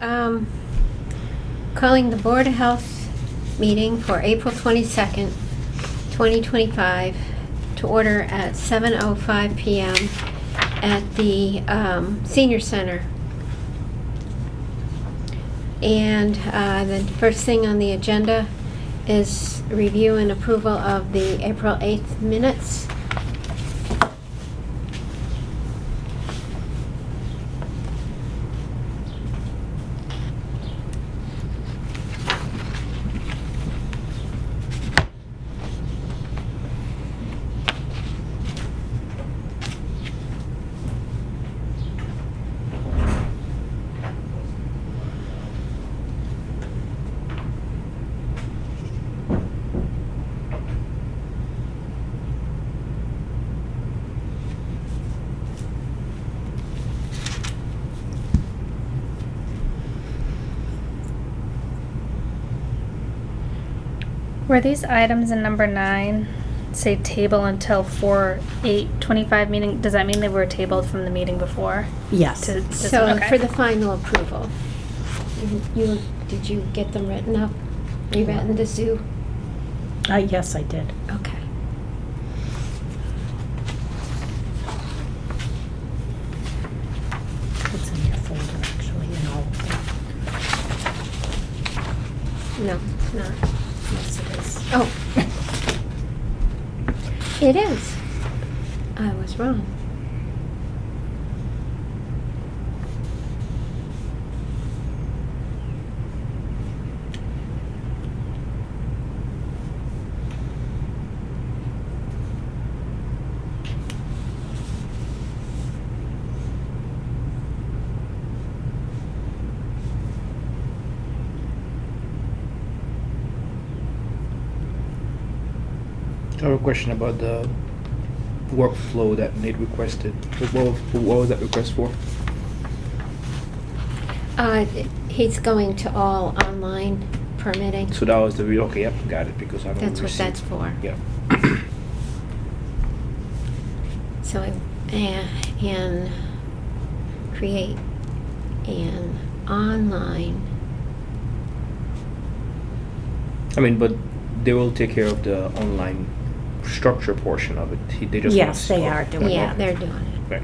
Calling the Board of Health meeting for April 22nd, 2025 to order at 7:05 p.m. at the Senior Center. And the first thing on the agenda is review and approval of the April 8th minutes. Were these items in number 9, say table until 4/8/25 meeting? Does that mean they were tabled from the meeting before? Yes. So okay. for the final approval, did you get them written up? You read in the zoo? Yes, I did. Okay. It's in your folder, actually, and all of them. No, it's not. Yes, it is. Oh. It is. I was wrong. I have a question about the workflow that Nate requested. What was that request for? He's going to all online permitting. So that was the okay, yep, got it, because I don't That's what receive- that's for. Yeah. So, and create an online. I mean, but they will take care of the online structure portion of it. They just Yes, want- they are doing Yeah, it. they're doing it. Right.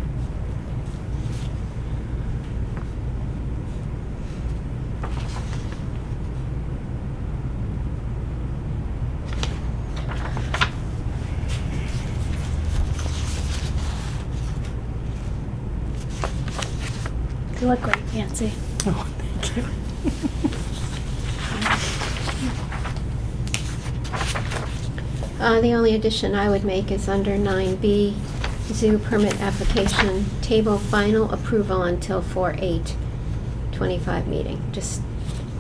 You look great, Nancy. Oh, thank you. The only addition I would make is under 9B, zoo permit application, table final approval until 4/8/25 meeting. Just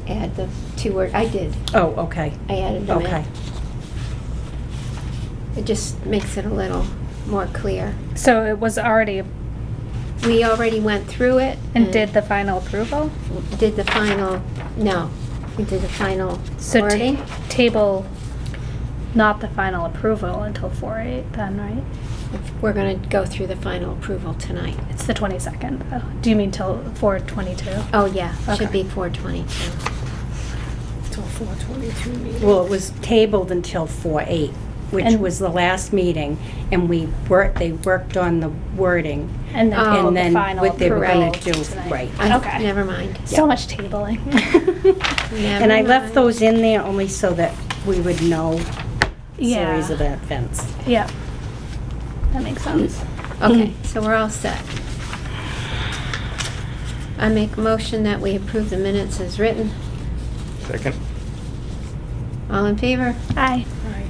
add the 2 word, I did. Oh, okay. I added them Okay. in. It just makes it a little more clear. So it was already, We already went through it. and did the final approval? Did the final, no, we did the final So wording. table, not the final approval until 4/8 then, right? We're gonna go through the final approval tonight. It's the 22nd though. Do you mean till 4/22? Oh, yeah, should Okay. be 4/22. Till 4/22 meeting. Well, it was tabled until 4/8, which And- was the last meeting, and they worked on the wording. And then Oh, table And the then final what they were approval gonna do, tonight. right. Okay. Never mind. So much tabling. Never And I left mind. those in there only so that we would know Yeah. series of events. Yeah. That makes sense. Okay, so we're all set. I make a motion that we approve the minutes as written. Second. All in favor? Aye. Right.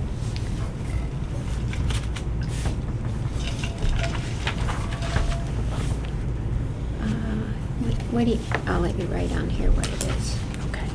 What do you, I'll let you write on here what it is. Okay.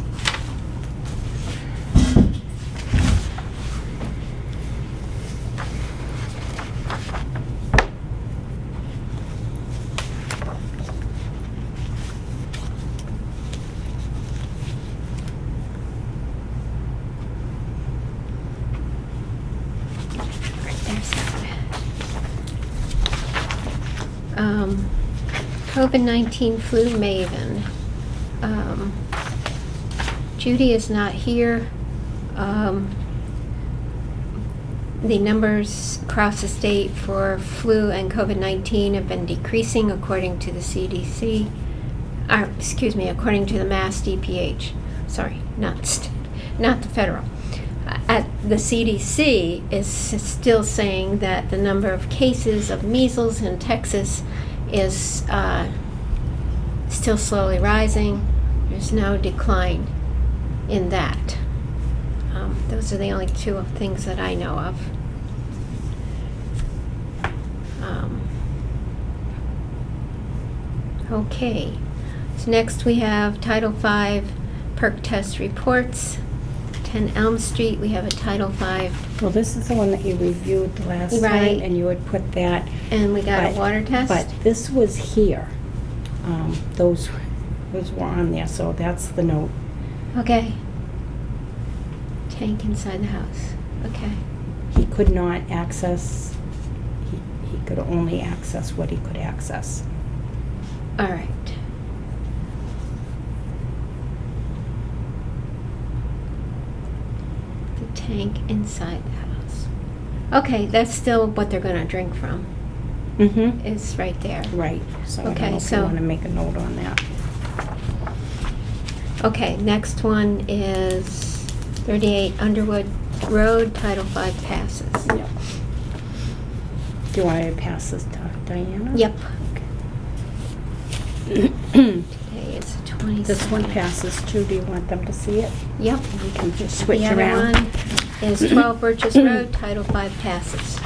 There's that. COVID-19 flu maven. Judy is not here. The numbers across the state for flu and COVID-19 have been decreasing according to the CDC, according to the Mass DPH. Sorry, not the federal. The CDC is still saying that the number of cases of measles in Texas is still slowly rising. There's no decline in that. Those are the only two things that I know of. Okay, so next we have Title V perk test reports. 10 Elm Street, we have a Title V, Well, this is the one that you reviewed the last Right. time, and you had put that. and we got a but- water test. But this was here. Those were on there, so that's the note. Okay. Tank inside the house. Okay. He could not access, he could only access what he could access. All right. The tank inside the house. Okay, that's still what they're gonna drink from. Mm-hmm. Is right there. Right, so I don't Okay, know if you so- want to make a note on that. Okay, next one is 38 Underwood Road, Title V passes. Yep. Do you want to pass this to Diana? Yep. Today is the 22nd. This one passes too. Do you want them to see it? Yep. We can just switch The other around. one is 12 Birches Road, Title V passes.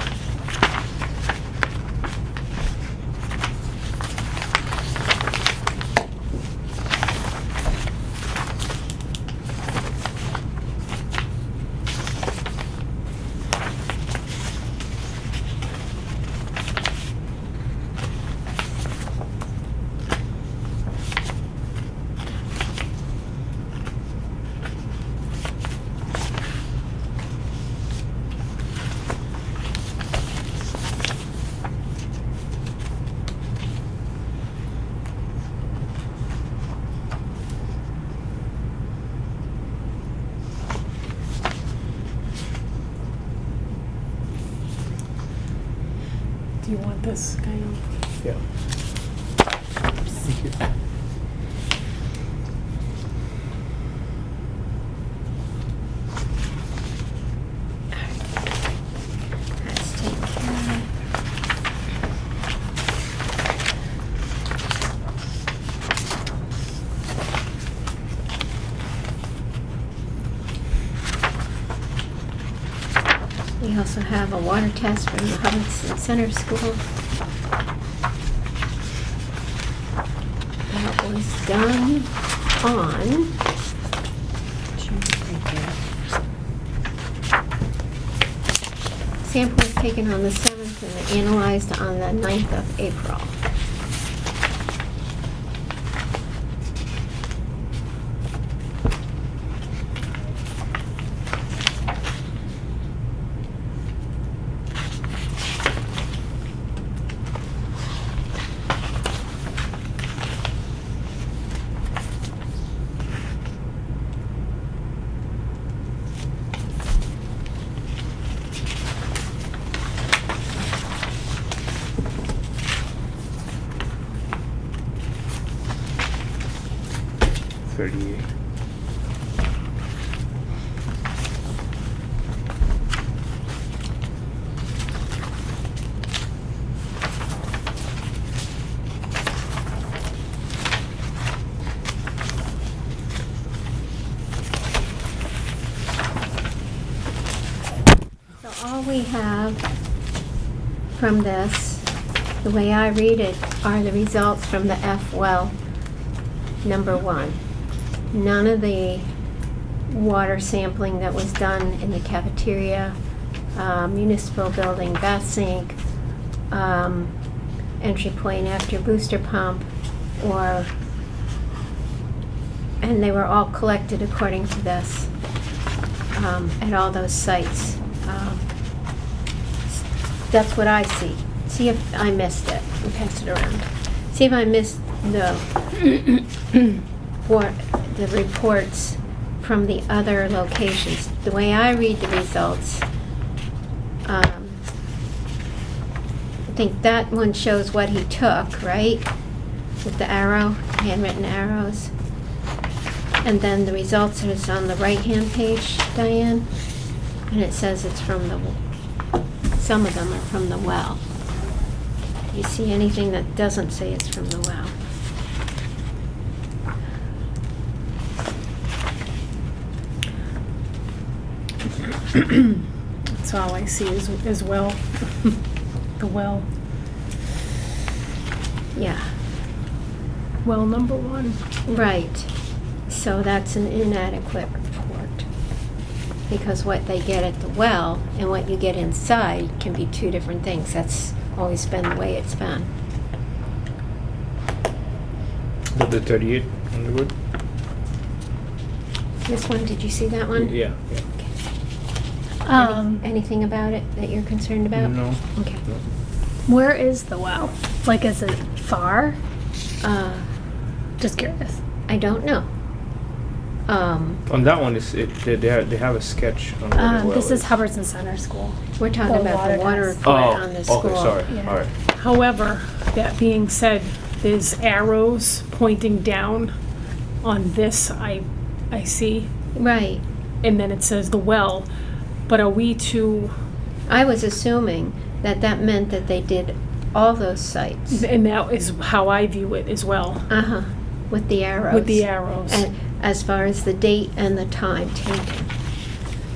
Do you want this kind of? Yeah. Thank you. That's taken care of. We also have a water test from the Hubbardston Center School. That was done on sample was taken on the 7th and analyzed on the 9th of April. So all we have from this, the way I read it, are the results from the F well number 1. None of the water sampling that was done in the cafeteria, municipal building, bath sink, entry point after booster pump, and they were all collected according to this at all those sites. That's what I see. See if I missed it. I'll pass it around. See if I missed the the reports from the other locations. The way I read the results, I think that one shows what he took, right? With the arrow, handwritten arrows. And then the results is on the right-hand page, Diane. And it says it's from some of them are from the well. Do you see anything that doesn't say it's from the well? That's all I see is well. The well. Yeah, Well number 1. right. So that's an inadequate report. Because what they get at the well and what you get inside can be two different things. That's always been the way it's been. The 38 Underwood? This one, did you see that one? Yeah, yeah. Anything about it that you're concerned about? No. Okay. No. Where is the well? Like, is it far? Just curious. I don't know. On that one, they have a sketch on where the well This is Hubbardson Center School. We're talking The about water the water test. report Oh, on the school. okay, sorry. Yeah. All right. However, that being said, there's arrows pointing down on this I see, Right. and then it says the well. But are we to, I was assuming that that meant that they did all those sites. and that is how I view it as well, Uh-huh, with the arrows. with the arrows. And as far as the date and the time taken.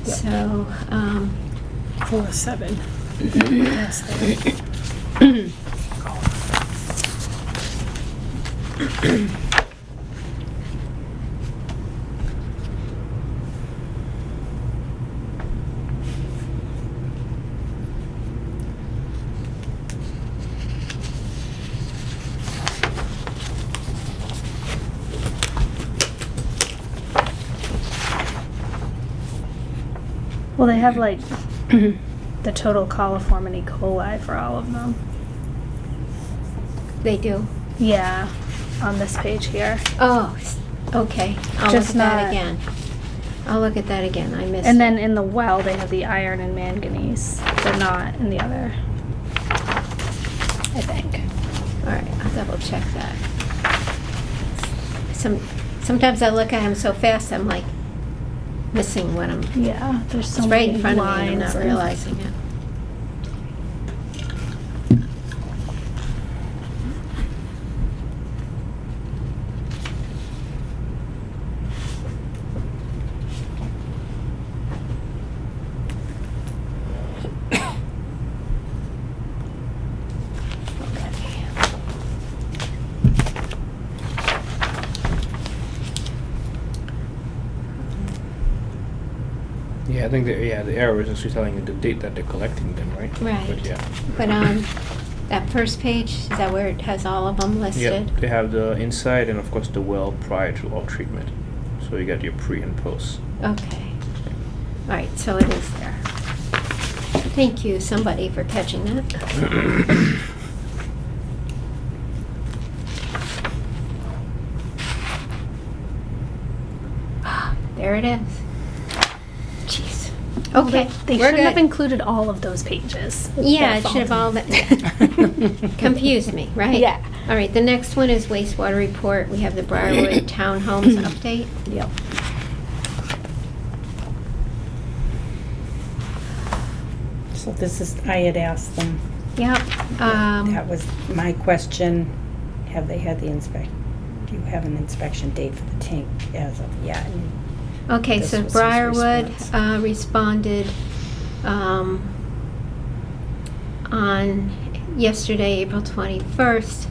Yep. So, 4/7. Yes, there. Well, they have like the total coliform and E. coli for all of them. they do. Yeah, on this page here. Oh, okay. I'll look Just at that not- again. I'll look at that again. I missed And it. then in the well, they have the iron and manganese. They're not in the other. I think. All right, I'll double check that. Sometimes I look at them so fast, I'm like missing what I'm, Yeah, there's so it's right many in front of me and I'm lines not and- realizing it. Yeah, I think the arrow is actually telling you the date that they're collecting them, right? Right. But yeah. But on that first page, is that where it has all of them Yeah, listed? they have the inside and of course the well prior to all treatment. So you got your pre and post. Okay. All right, so it is there. Thank you, somebody, for catching that. There it is. Jeez. Okay, They we're shouldn't have good. included all of those pages. It's Yeah, their it should have all fault. been, confused me, right? Yeah. All right, the next one is wastewater report. We have the Briarwood Townhomes update. Yep. So this is, I had asked them, Yep. that was my question, have they had the do you have an inspection date for the tank as of yet? And Okay, This so was his Briarwood response. responded on yesterday, April 21st,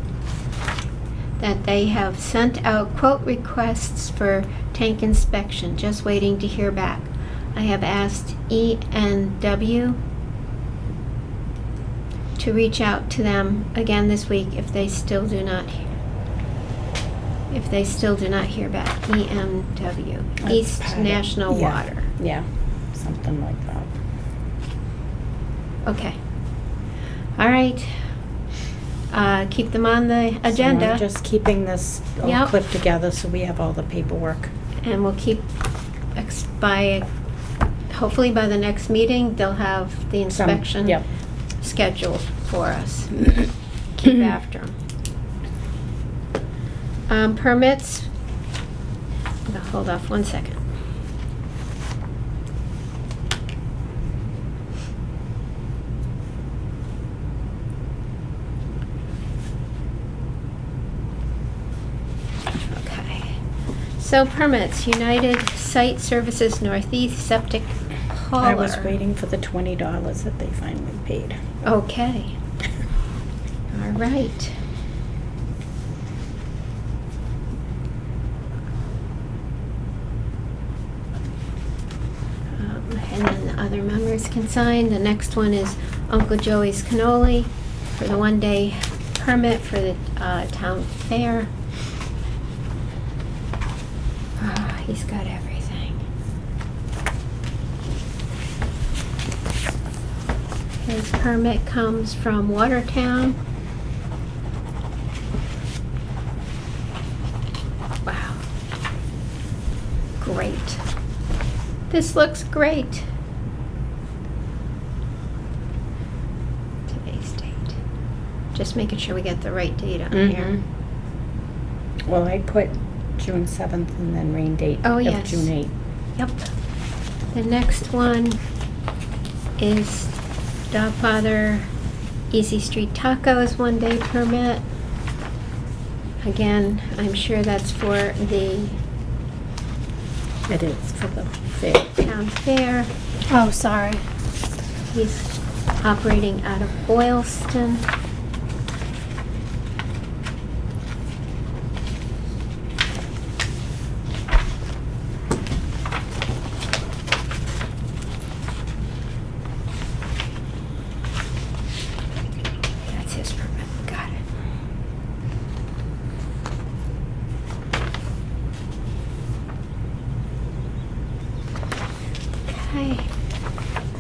that they have sent out quote requests for tank inspection, just waiting to hear back. I have asked ENW to reach out to them again this week if they still do not hear back. EMW, That's East part of- National yeah. Water. Yeah, something like that. Okay. All right. keep them on the So I'm agenda. just keeping this all Yep. clipped together so we have all the paperwork. And we'll keep, hopefully by the next meeting, they'll have the inspection Yep. scheduled for us. Keep after them. Permits, hold off 1 second. Okay. So permits, United Site Services Northeast Septic Hauler. I was waiting for the $20 that they finally paid. Okay. All right. And then the other members can sign. The next one is Uncle Joey's Cannoli for the one-day permit for the town fair. He's got everything. His permit comes from Watertown. Wow. Great. This looks great. Today's date. Just making sure we get the right date on here. Well, I put June 7th and then rain date Oh, of yes. June 8th. Yep. The next one is Dogfather Easy Street Tacos one-day permit. Again, I'm sure that's for the It is for the fair. town fair. Oh, sorry. He's operating out of Boylston. That's his permit. Got it. Okay.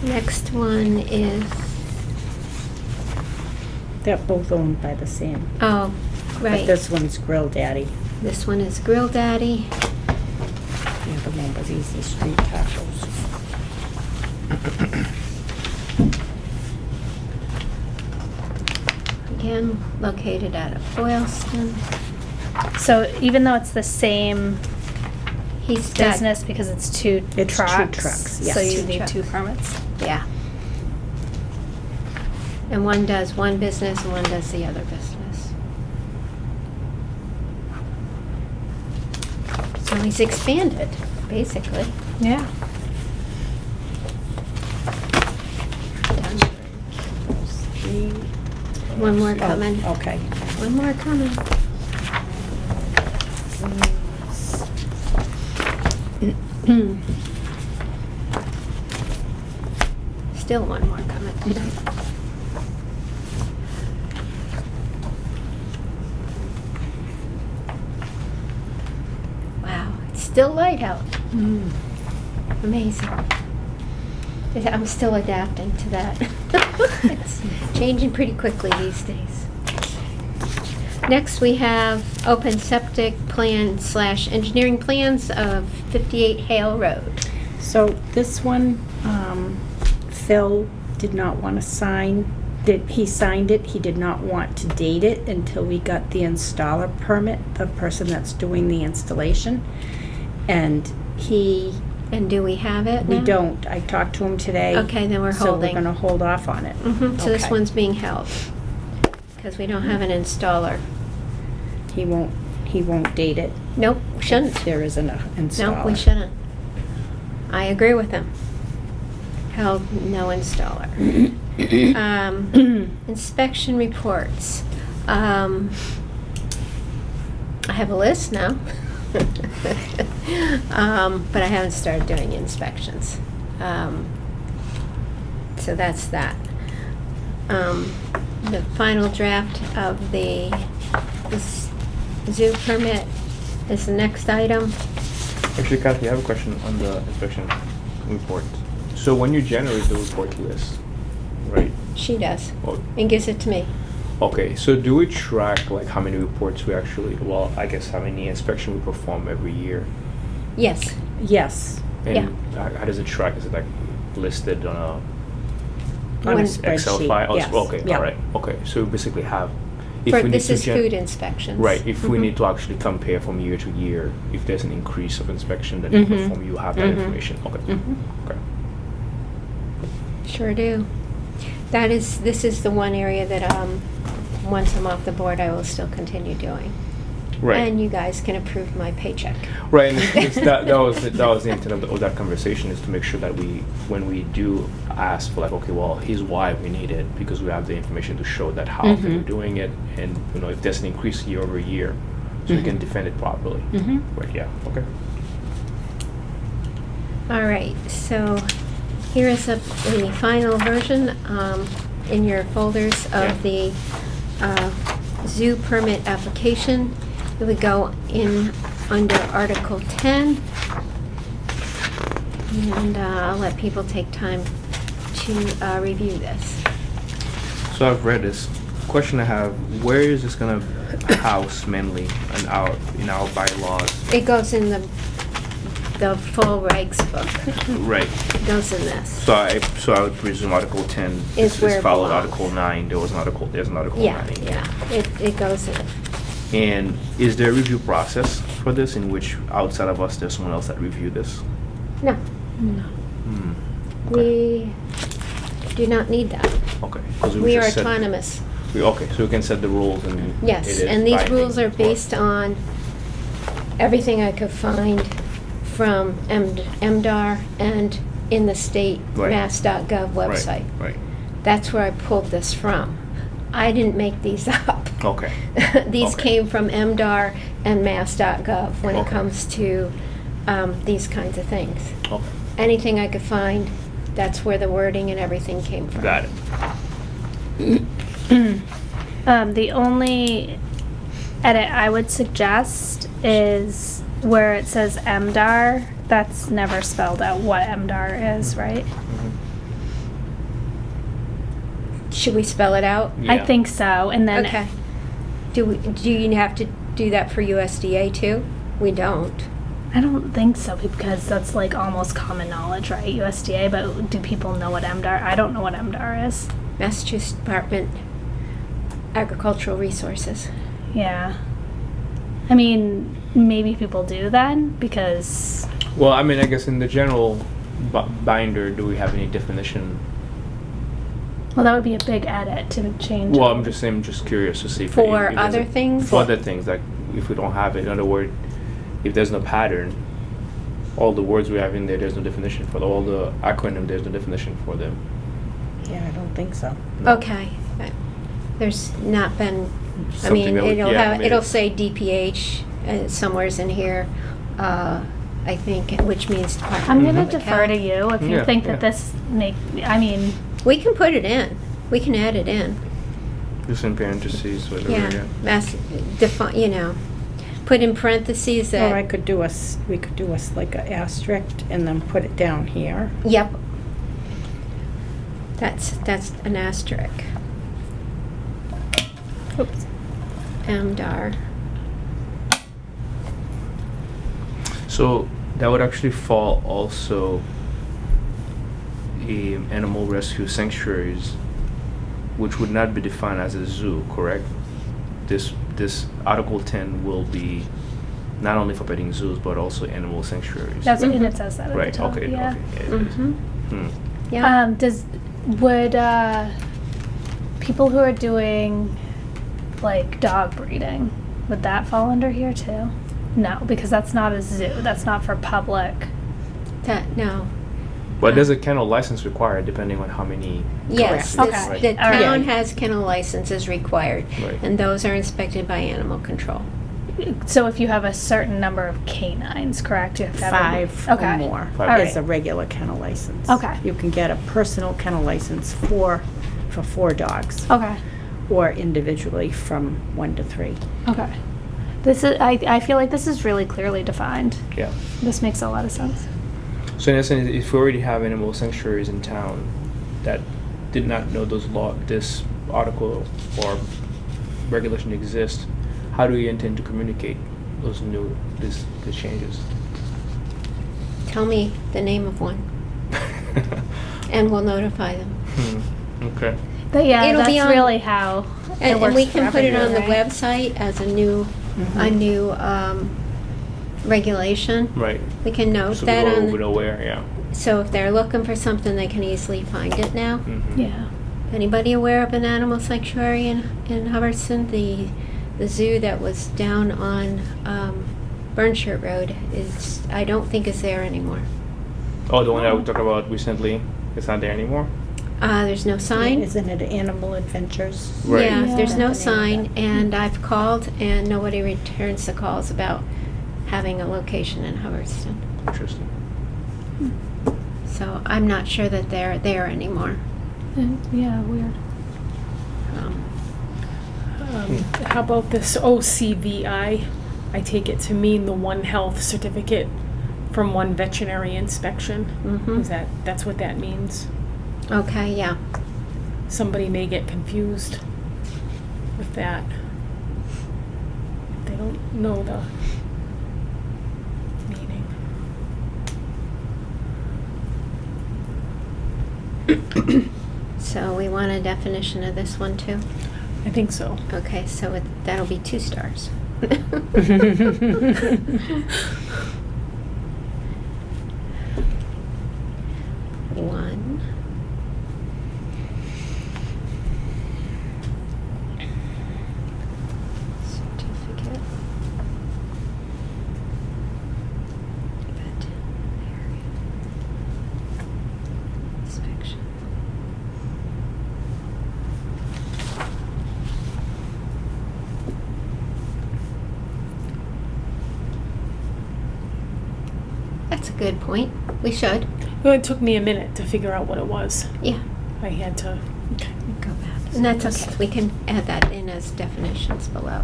Next one is, They're both owned by the same. oh, But right. this one's Grill Daddy. This one is Grill Daddy. The other one was Easy Street Tacos. Again, located out of Boylston. So even though it's the same He's got, business because it's two It's two trucks, trucks, so yes. you Two need trucks. 2 permits. yeah. And one does one business and one does the other business. So he's expanded, basically. Yeah. Done. One more coming. Oh, okay. One more coming. Still one more coming. Wow, it's still light out. Amazing. I'm still adapting to that. It's changing pretty quickly these days. Next, we have open septic plan / engineering plans of 58 Hale Road. So this one, Phil did not want to sign. He signed it, he did not want to date it until we got the installer permit, the person that's doing the installation. And And do we have it we now? don't. I talked to him today. Okay, then we're So we're holding. gonna hold off on it. So this Okay. one's being held, because we don't have an installer. He won't date it. Nope, shouldn't. There isn't an installer. No, we shouldn't. I agree with him. Held, no installer. Inspection reports. I have a list now. But I haven't started doing inspections. So that's that. The final draft of the zoo permit is the next item. Actually, Kathy, I have a question on the inspection report. So when you generate the report list, right? She does, Oh, and gives it to me. Okay, so do we track like how many reports we actually, well, I guess how many inspection we perform every year? Yes. Yes, And how does it track? Is it like listed on on When- a Excel spreadsheet, file? yes. Okay, Yeah. all right. Okay, so we basically have. If For, we need this to is food inspections. Right, if we Mhm. need to actually compare from year to year, if there's an increase of inspection that you Mhm. perform, you have that Mhm. information. Okay. Mhm. Okay. Sure do. This is the one area that, once I'm off the board, I will still continue doing. Right. And you guys can approve my paycheck. Right, and that was the intent of that conversation, is to make sure that when we do ask for like, okay, well, here's why we need it, because we have the information to show that how Mhm. we're doing it, and if there's an increase year over year, so we Mhm. can defend it properly. Mhm. Right. Yeah. Okay. All right, so here is the final version in your folders of the zoo permit application. It would go in under Article 10. And I'll let people take time to review this. So I've read this. Question I have: where is this gonna house mainly in our bylaws? It goes in the full regs book. Right. It goes in this. So I would presume Article 10 Is where it followed belongs. Article 9. There's an Article Yeah, 9. yeah, it goes in. And is there a review process for this in which outside of us there's someone else that reviewed this? No, No. Hmm. we do not need that. Okay. 'Cause We are just said- autonomous. Okay, so we can set the rules and Yes, it is and these binding rules are for- based on everything I could find from MDR and in the state Right. mass.gov Right, website. Right. That's where I pulled this from. I didn't make these up. Okay. These Okay. came from MDR and mass.gov when it Okay. comes to these kinds of things. Okay. Anything I could find, that's where the wording and everything came from. Got it. The only edit I would suggest is where it says MDR, that's never spelled out what MDR is, right? Should we spell it out? I Yeah. think so, and then. Okay. Do you have to do that for USDA too? We don't. I don't think so, because that's like almost common knowledge, right? USDA, but do people know what MDR? I don't know what MDR is. Massachusetts Department Agricultural Resources. Yeah. I mean, maybe people do then, because. Well, I mean, I guess in the general binder, do we have any definition? Well, that would be a big edit to change. Well, it. I'm just curious to see For if there's other things? For other things, like if we don't have it. In other words, if there's no pattern, all the words we have in there, there's no definition for them. All the acronym, there's no definition for them. Yeah, I don't think so. No. Okay. There's not been, I Something mean, that would- it'll yeah, I have, mean, it'll it's- say DPH somewheres in here, I think, which means Department I'm of gonna Public defer to Health. you if you Yeah, think yeah. that this I mean, We can put it in. We can add it in. Just in parentheses, whatever. Yeah. Put in parentheses that. Or we could do like a asterisk and then put it down here. Yep. That's an asterisk. oops. MDR. So that would actually fall also in animal rescue sanctuaries, which would not be defined as a zoo, correct? This Article 10 will be not only for petting zoos but also animal sanctuaries. That's and Mhm. it says that at right. the top. Okay. Yeah. Okay. Yeah, it is. Mm-hmm. Hmm. Yeah. Would people who are doing like dog breeding, would that fall under here too? No, because that's not a zoo. That's not for public. No. But there's a kennel license required depending on how many. Yes, Correct. this- Okay. the All right. town has kennel licenses required, Right. and those are inspected by animal control. So if you have a certain number of canines, correct? You have to have 5 okay. or more Five. is a regular kennel license. Okay. You can get a personal kennel license for 4 dogs, Okay. or individually from 1 to 3. Okay. This is. I feel like this is really clearly defined. Yeah. This makes a lot of sense. So in essence, if we already have animal sanctuaries in town that did not know this article or regulation exists, how do you intend to communicate these changes? Tell me the name of one, and we'll notify them. Okay. But yeah, It'll be that's on- really how it And works we for can put it on the everyone, right? website as a new regulation. Right. We can note So that people on, will be aware, yeah. so if they're looking for something, they can easily find it now. Mhm. Yeah. Anybody aware of an animal sanctuary in Hubbardston? The zoo that was down on Burnshirt Road I don't think is there anymore. Oh, the one that we talked about recently, it's not there anymore? There's no sign. Isn't it Animal Adventures? Right. Yeah, Yeah. there's no The name of sign, that. and I've called, and nobody returns the calls about having a location in Hubbardston. Interesting. So I'm not sure that they're there anymore. Yeah, weird. How about this OCVI? I take it to mean the One Health certificate from one veterinary inspection. Mhm. That's what that means? Okay, yeah. Somebody may get confused with that. If they don't know the meaning. So we want a definition of this one too? I think so. Okay, so that'll be 2 stars. One. Certificate. Veterinary inspection. That's a good point. We should. Well, it took me a minute to figure out what it was. Yeah, I had to go back. and that's okay. We can add that in as definitions below.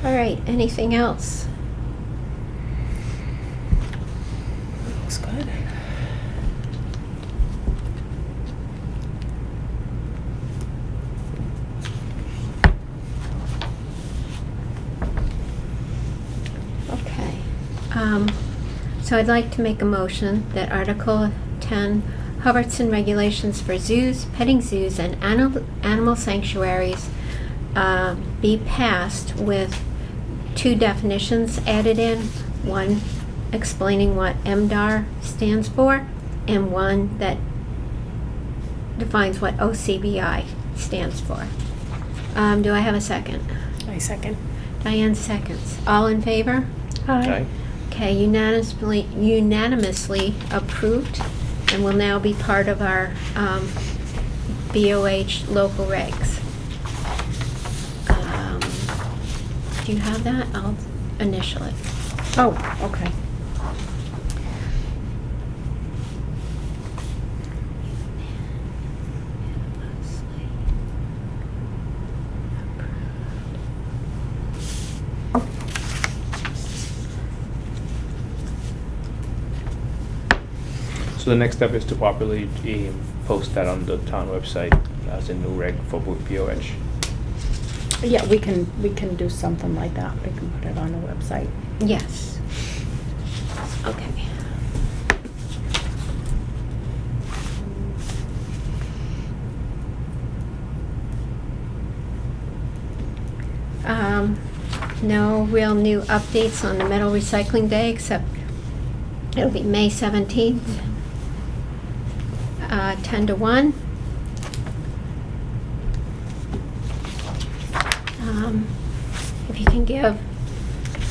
All right, anything else? Looks good. Okay. So I'd like to make a motion that Article 10, Hubbardston regulations for zoos, petting zoos, and animal sanctuaries be passed with 2 definitions added in. One explaining what MDAR stands for, and one that defines what OCBI stands for. Do I have a second? I second. Diane seconds. All in favor? Okay. Okay, unanimously approved, and will now be part of our BOH local regs. Do you have that? I'll initial it. Oh, okay. So the next step is to properly post that on the town website as a new reg for POH. Yeah, we can do something like that. We can put it on the website. Yes. Okay. No real new updates on the metal recycling day, except it'll be May 17th, 10 to 1. If you can give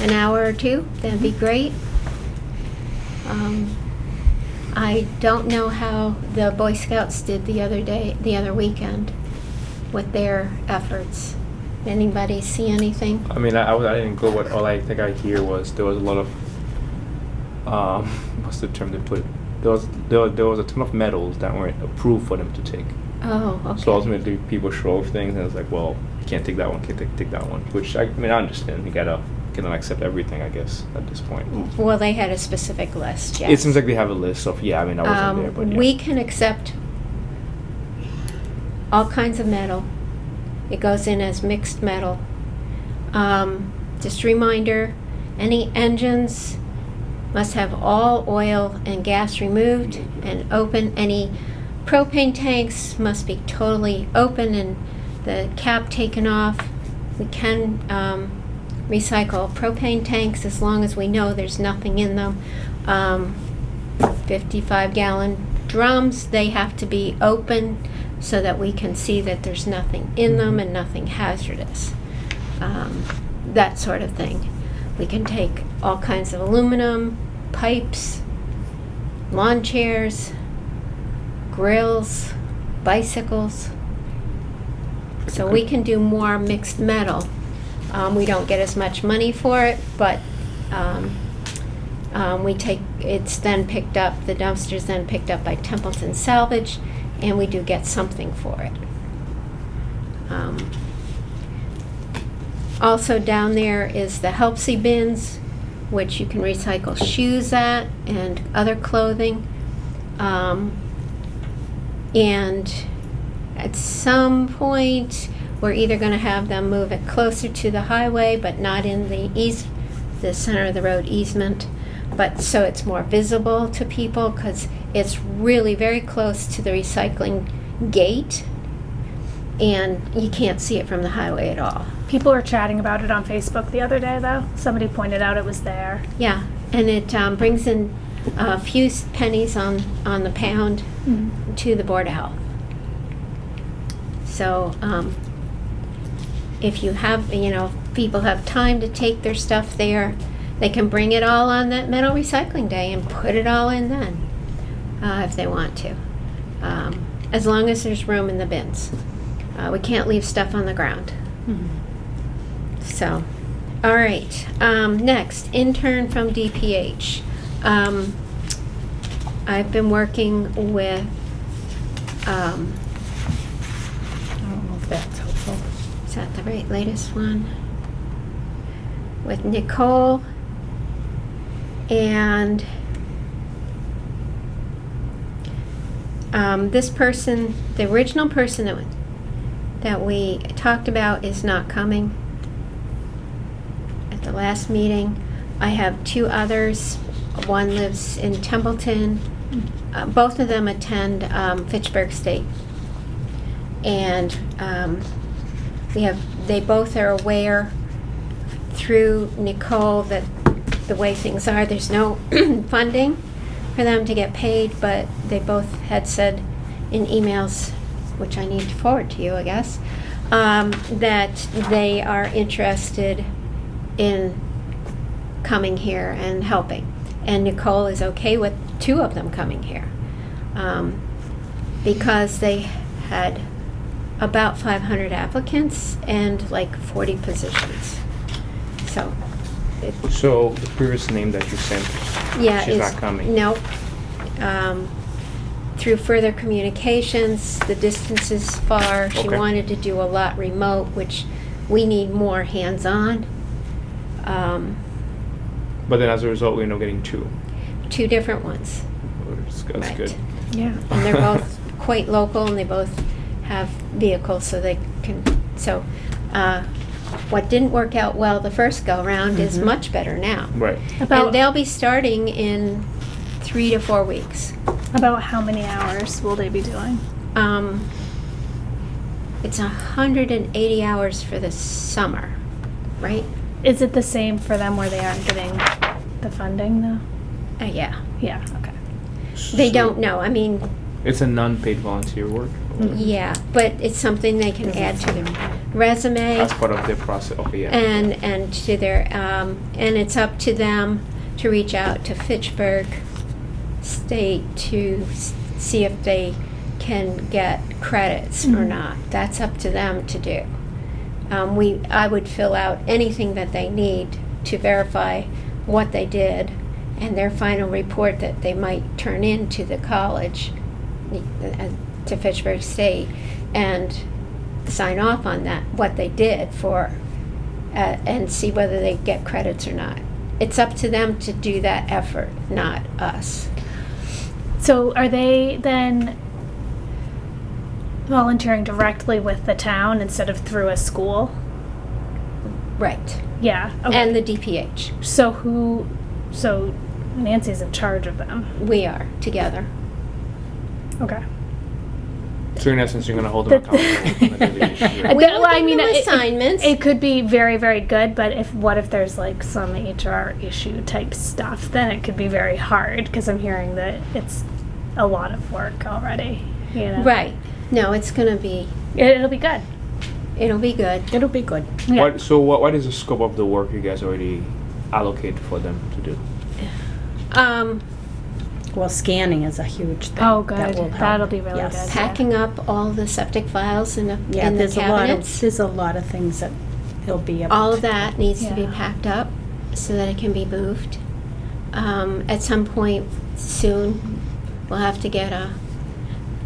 an hour or 2, that'd be great. I don't know how the Boy Scouts did the other weekend with their efforts. Anybody see anything? I mean, I didn't go, but all I think I hear was there was a lot of, what's the term they put? There was a ton of medals that weren't approved for them to take. Oh, okay. So ultimately, people show things, and it's like, well, you can't take that one, can't take that one. Which I mean, I understand. You cannot accept everything, I guess, at this point. Well, they had a specific list, yes. It seems like they have a list of, yeah, I mean, I wasn't there, but yeah. We can accept all kinds of metal It goes in as mixed metal. Just a reminder, any engines must have all oil and gas removed and open. Any propane tanks must be totally open and the cap taken off. We can recycle propane tanks as long as we know there's nothing in them. 55-gallon drums, they have to be open so that we can see that there's nothing in them and nothing hazardous. That sort of thing. We can take all kinds of aluminum, pipes, lawn chairs, grills, bicycles. So we can do more mixed metal. We don't get as much money for it, but it's then picked up, the dumpster's then picked up by Templeton Salvage, and we do get something for it. Also down there is the Helpsy bins, which you can recycle shoes at and other clothing. And at some point, we're either going to have them move it closer to the highway, but not in the center of the road easement, but so it's more visible to people, because it's really very close to the recycling gate, and you can't see it from the highway at all. People were chatting about it on Facebook the other day, though. Somebody pointed out it was there. Yeah, and it brings in a few pennies on the pound to the Board of Health. So if you have, people have time to take their stuff there, they can bring it all on that metal recycling day and put it all in then, if they want to, as long as there's room in the bins. We can't leave stuff on the ground. So, all right. Next, intern from DPH. I've been working with, I don't know if that's helpful. is that the latest one? With Nicole and this person, the original person that we talked about is not coming at the last meeting. I have two others. One lives in Templeton. Both of them attend Fitchburg State. And they both are aware through Nicole that the way things are, there's no funding for them to get paid, but they both had said in emails, which I need to forward to you, I guess, that they are interested in coming here and helping. And Nicole is okay with two of them coming here, because they had about 500 applicants and like 40 positions. So the previous name that you sent, she's not coming. Nope. Through further communications, the distance is far. She Okay. wanted to do a lot remote, which we need more hands-on. But then as a result, we end up getting two. Two different ones. That's Right. good. Yeah. And they're both quite local, and they both have vehicles, so they can, what didn't work out well the first go-round is much better now. Right. About And they'll be starting in 3 to 4 weeks. about how many hours will they be doing? It's 180 hours for the summer, right? Is it the same for them where they aren't getting the funding though? Yeah. Yeah. Okay. They So don't know. I mean, It's a non-paid volunteer work? or yeah, but it's something they can add to their resume As part of their process, okay, yeah. and to their, and it's up to them to reach out to Fitchburg State to see if they can get credits or not. That's up to them to do. I would fill out anything that they need to verify what they did and their final report that they might turn in to the college, to Fitchburg State, and sign off on that, what they did for, and see whether they get credits or not. It's up to them to do that effort, not us. So are they then volunteering directly with the town instead of through a school. Right. Yeah. Okay. And the DPH. So Nancy's in charge of them. We are together. Okay. So in essence, you're gonna hold them accountable. on a daily basis, right? We Well, will I give mean, them it- assignments. It could be very, very good, but what if there's like some HR issue type stuff, then it could be very hard, because I'm hearing that it's a lot of work already, you know? Right. No, it's gonna be, It'll be good. it'll be good. It'll be good. Yeah. What is the scope of the work you guys already allocate for them to do? Well, scanning is a huge thing. Oh, That good. will help. That'll be really Yes. good. Packing up all the septic files in the Yeah, in the cabinets. there's a lot of things that he'll be able to. All of that needs to be Yeah. packed up so that it can be moved. At some point soon, we'll have to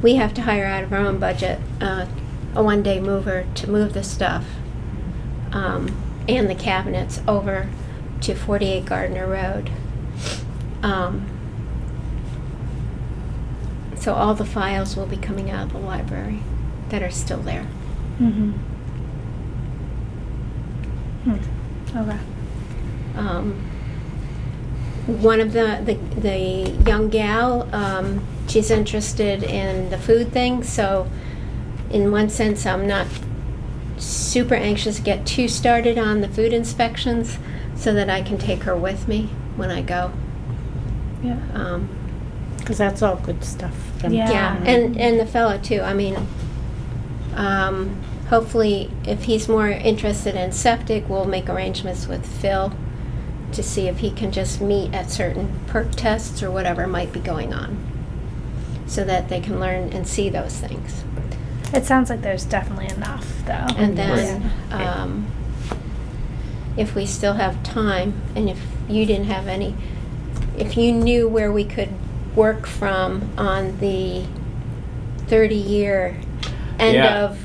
we have to hire out of our own budget, a one-day mover to move the stuff, and the cabinets over to 48 Gardner Road. So all the files will be coming out of the library that are still there. Mm-hmm. Okay. One of the young gal, she's interested in the food thing, so in one sense, I'm not super anxious to get too started on the food inspections so that I can take her with me when I go. Yeah. Because that's all good stuff. Yeah. Yeah, and the fellow too. I mean, hopefully, if he's more interested in septic, we'll make arrangements with Phil to see if he can just meet at certain perk tests or whatever might be going on, so that they can learn and see those things. It sounds like there's definitely enough, though. And then, if we still have time, and if you didn't have any, if you knew where we could work from on the 30-year end Yeah.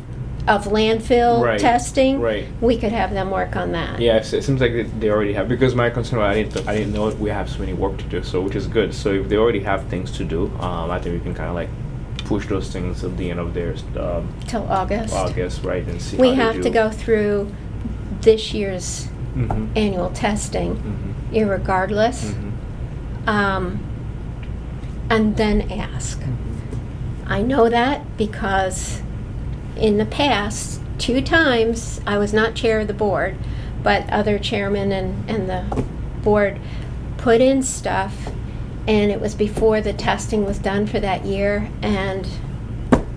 of landfill Right, testing, right. we could have them work on that. Yeah, it seems like they already have, because my concern was I didn't know we have so many work to do, so which is good. So if they already have things to do, I think we can kind of like push those things at the end of their Till August. August, right, and see We how they have do. to go through this year's Mhm. annual testing, Mhm. irregardless, Mhm. and then ask. I know that because in the past, 2 times, I was not chair of the board, but other chairmen and the board put in stuff, and it was before the testing was done for that year, and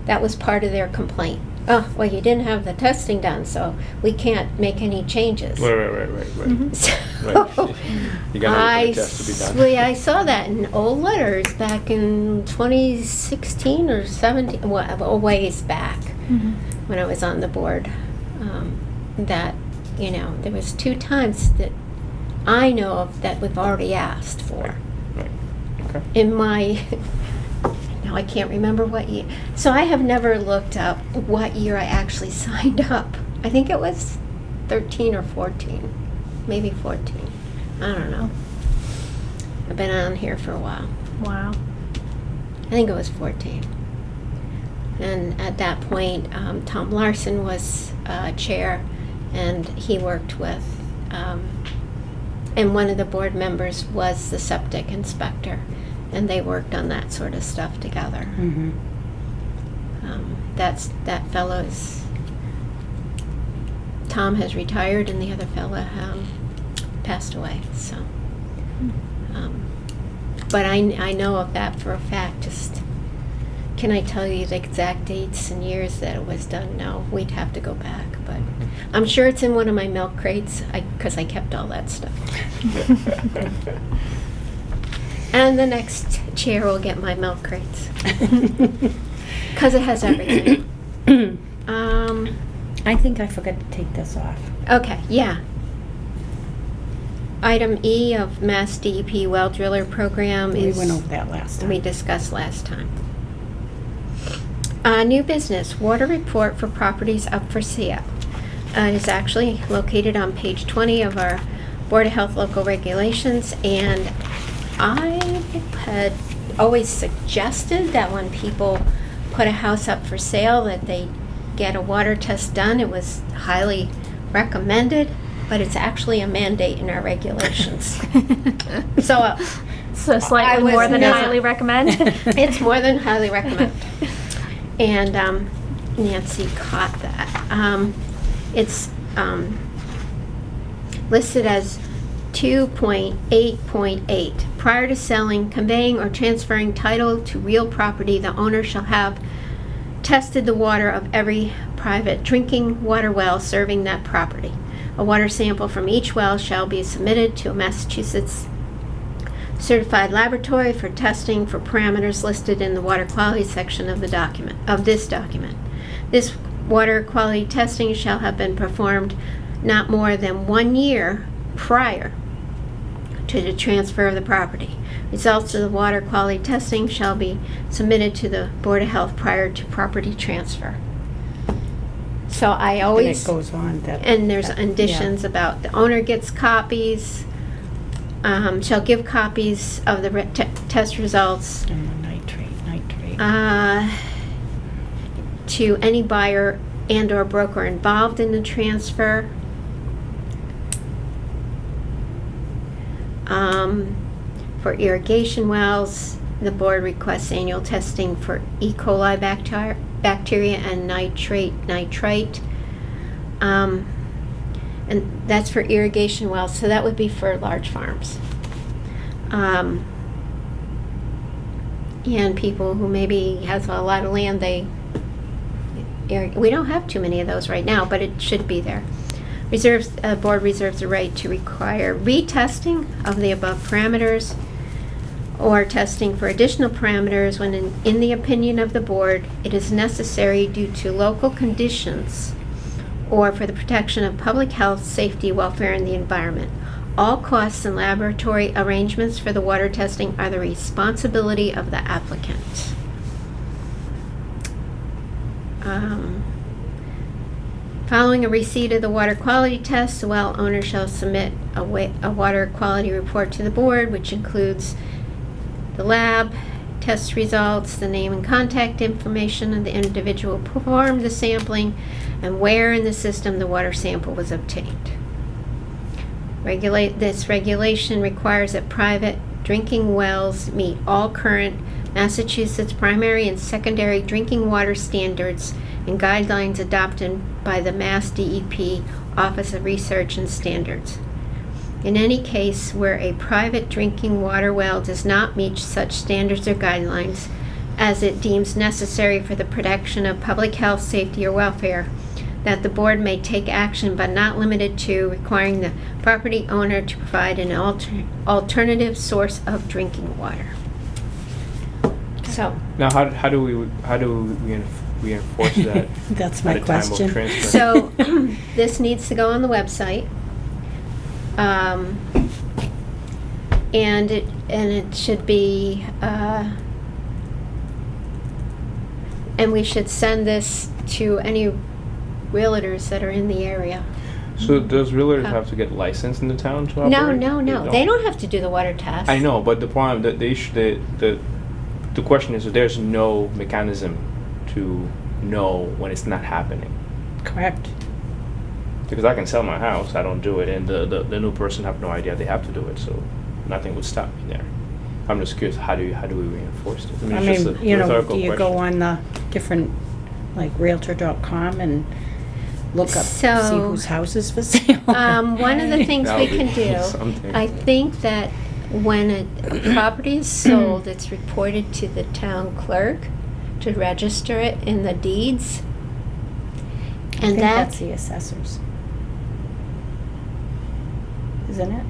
that was part of their complaint. Oh, well, you didn't have the testing done, so we can't make any changes. Right. So, Right. You gotta I, wait for the test to be done. I saw that in old letters back in 2016 or 17, well, a ways back Mhm. when I was on the board. That, there was 2 times that I know of that we've already asked for. Right. Okay. In my, now I can't remember what year. So I have never looked up what year I actually signed up. I think it was 13 or 14, maybe 14. I don't know. I've been on here for a while. Wow. I think it was 14. And at that point, Tom Larson was chair, and he worked with, and one of the board members was the septic inspector, and they worked on that sort of stuff together. Mhm. That fellow's, Tom has retired, and the other fellow passed away. So, but I know of that for a fact. Just, can I tell you the exact dates and years that it was done? No, we'd have to go back. But I'm sure it's in one of my milk crates because I kept all that stuff. And the next chair will get my milk crates because it has everything. I think I forgot to take this off. Okay, yeah. Item E of Mass DEP Well Driller Program We is, went over that last time. we discussed last time. New business, water report for properties up for sale. It is actually located on page 20 of our Board of Health local regulations, and I had always suggested that when people put a house up for sale, that they get a water test done. It was highly recommended, but it's actually a mandate in our regulations. So So I slightly was more than not- highly recommend. it's more than highly recommended. And Nancy caught that. It's listed as 2.8.8. Prior to selling, conveying, or transferring title to real property, the owner shall have tested the water of every private drinking water well serving that property. A water sample from each well shall be submitted to a Massachusetts certified laboratory for testing for parameters listed in the water quality section of this document. This water quality testing shall have been performed not more than 1 year prior to the transfer of the property. Results of the water quality testing shall be submitted to the Board of Health prior to property transfer. So I And it always, goes on that. and there's yeah. conditions about the owner gets copies, shall give copies of the test results And the nitrate. to any buyer and/or broker involved in the transfer. For irrigation wells, the board requests annual testing for E. coli bacteria and nitrite. And that's for irrigation wells, so that would be for large farms. And people who maybe has a lot of land, we don't have too many of those right now, but it should be there. Board reserves the right to require retesting of the above parameters or testing for additional parameters when in the opinion of the board, it is necessary due to local conditions or for the protection of public health, safety, welfare, and the environment. All costs and laboratory arrangements for the water testing are the responsibility of the applicant. Following a receipt of the water quality test, the well owner shall submit a water quality report to the board, which includes the lab test results, the name and contact information of the individual who performed the sampling, and where in the system the water sample was obtained. This regulation requires that private drinking wells meet all current Massachusetts primary and secondary drinking water standards and guidelines adopted by the Mass DEP Office of Research and Standards. In any case where a private drinking water well does not meet such standards or guidelines as it deems necessary for the protection of public health, safety, or welfare, that the board may take action but not limited to requiring the property owner to provide an alternative source of drinking water. So, Now, how do we enforce that That's at my the time of question. transfer? so this needs to go on the website. And it should be, and we should send this to any realtors that are in the area. So does realtors have to get licensed in the town to operate? No. They don't have to do the water test. I know, but the problem that the question is that there's no mechanism to know when it's not happening. Correct. Because I can sell my house, I don't do it, and the new person have no idea they have to do it, so nothing would stop me there. I'm just curious, how do we reinforce it? I it's just mean, a you know, rhetorical do you go question. on the different, like Realtor.com and look up, see So, whose house is for sale? One of the things That we would be can do, something. I think that when a property is sold, it's reported to the town clerk to register it in the deeds. I And think that's that, the assessors. Isn't it?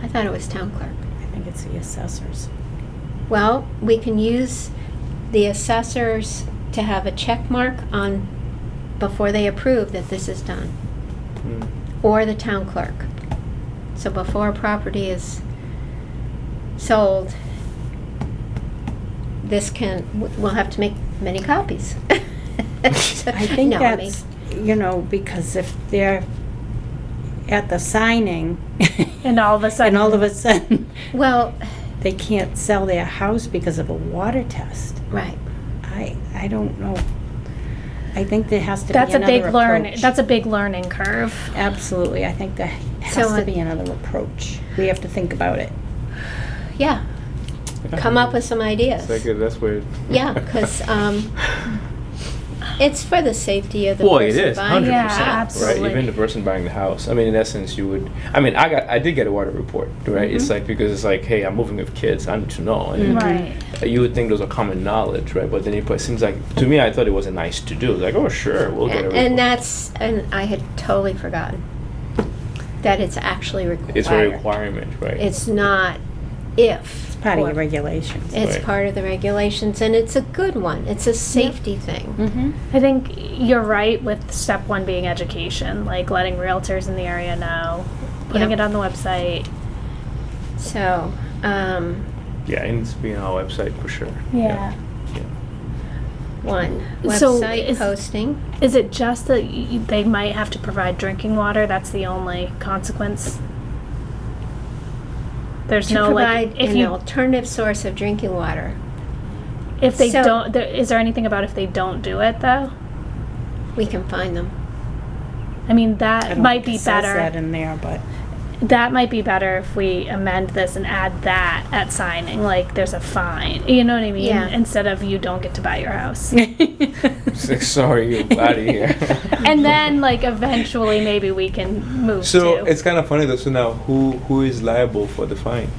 I thought it was town clerk. I think it's the assessors. Well, we can use the assessors to have a check mark on before they approve that this is done, Mm. or the town clerk. So before a property is sold, we'll have to make many copies. I think No, that's, you know, because if they're at the signing And all of a sudden, and all of a sudden well, they can't sell their house because of a water test, right. I I don't know. I think there has to be That's a another big approach. That's a big learning curve. Absolutely, I think there has So, to be another approach. We have to think about it. Yeah, come up with some ideas. It's like, that's weird. Yeah, because it's for the safety of the Well, it person is, buying 100%. the Yeah, house. absolutely. Right, even the person buying the house. I mean, in essence, you would. I mean, I did get a water report, right? It's like, because it's like, hey, I'm moving with kids. I need to know. And Right. you would think those are common knowledge, right? But then it seems like, to me, I thought it was a nice to do. Like, oh, sure, we'll get a report. And I had totally forgotten that it's actually required. It's a requirement, right? It's not if. It's part of your or- regulations. It's Right. part of the regulations, and it's a good one. It's a safety thing. Mm-hmm. I think you're right with step one being education, like letting realtors in the area know, putting Yep. it on the website. So, Yeah, it needs to be on our website for sure. Yeah. Yeah. one, So website is- posting. Is it just that they might have to provide drinking water? That's the only consequence? There's To no provide like if an you alternative source of drinking water. if they So- don't is there anything about if they don't do it though? We can find them. I mean I that don't might think be it says that better. in there, but That might be better if we amend this and add that at signing. Like there's a fine. You know what I mean? Yeah. Instead of you don't get to buy your house. It's like, sorry, you're out of here. And then like eventually maybe we can move So to it's kind of funny though. So now, who is liable for the fine?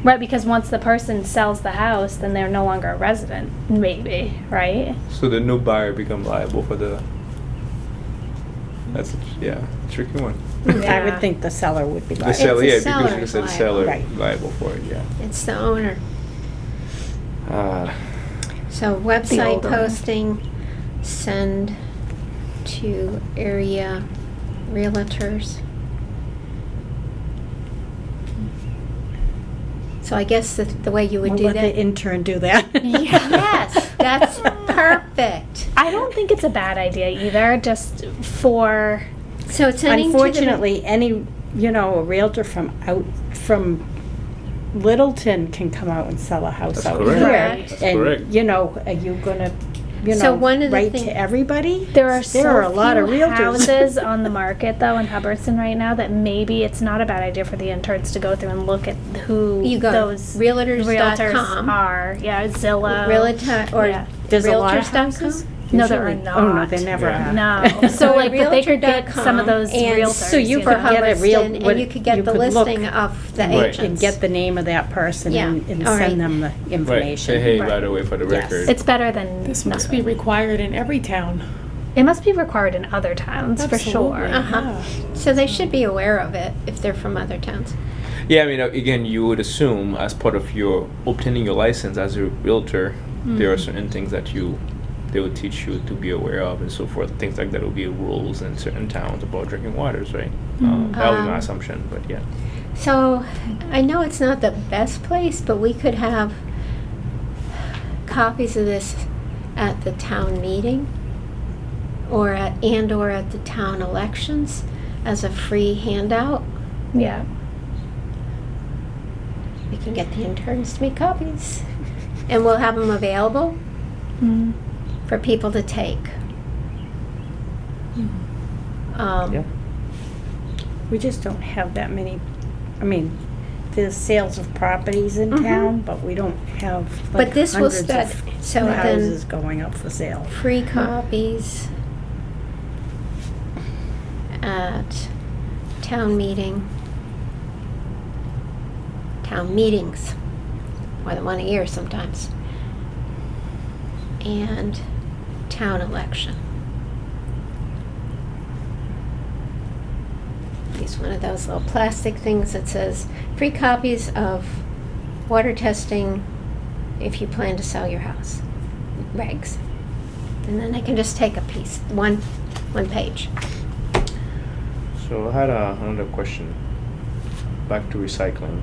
right, because once the person sells the house, then they're no longer a resident. Maybe, right? So the new buyer become liable for the. That's a tricky one. I Yeah. would think the seller would be The liable. seller, the yeah, because seller you said liable. seller Right. liable for it, yeah. It's the owner. Uh, So website old owner. posting, send to area realtors. So I guess the way you would We'll do let the that. intern do that. Yes, that's perfect. I don't think it's a bad idea either, just for So it's sending Unfortunately, any, a realtor from Littleton can come out and sell a house That's out correct. here. Correct. That's correct. And, are you gonna, So one of the write thing- to everybody? there are a lot of few realtors. houses on the market though in Hubbardston right now that maybe it's not a bad idea for the interns to go through and look at who You go those realtors.com. are. Yeah, Zillow. Realtor or Yeah. There's a lot of realtors.com? houses? No, there are Usually- not. Oh, no, they never Yeah. are. No. So like, but they could get some of Realtor.com, those and realtors. so you for could get a real- Hubbardston, what- and you could get you the could look listing of the Right. agents. And get the name of that person Yeah, and all right. send them the right. information. Say, hey, Right. right away for the Yes. record. It's better than This must nothing. be required in every town. It must be required in other towns for sure. Absolutely. Uh-huh. Yeah. So they should be aware of it if they're from other towns. Yeah, I mean, again, you would assume as part of your obtaining your license as a realtor, there are certain things that they would teach you to be aware of and so forth. Things like that will be rules in certain towns about drinking waters, right? That was my assumption, but yeah. So I know it's not the best place, but we could have copies of this at the town meeting or at the town elections as a free handout. Yeah. We can get the interns to make copies and we'll have them available Mm. for people to take. Yeah. We just don't have that many, there's sales of properties in Mhm. town, but we don't have But like this will hundreds start, of so then houses going up for sale. free copies at town meetings, more than one a year sometimes, and town election. Use one of those little plastic things that says, free copies of water testing if you plan to sell your house, regs. And then I can just take a piece, one page. So I had another question. Back to recycling.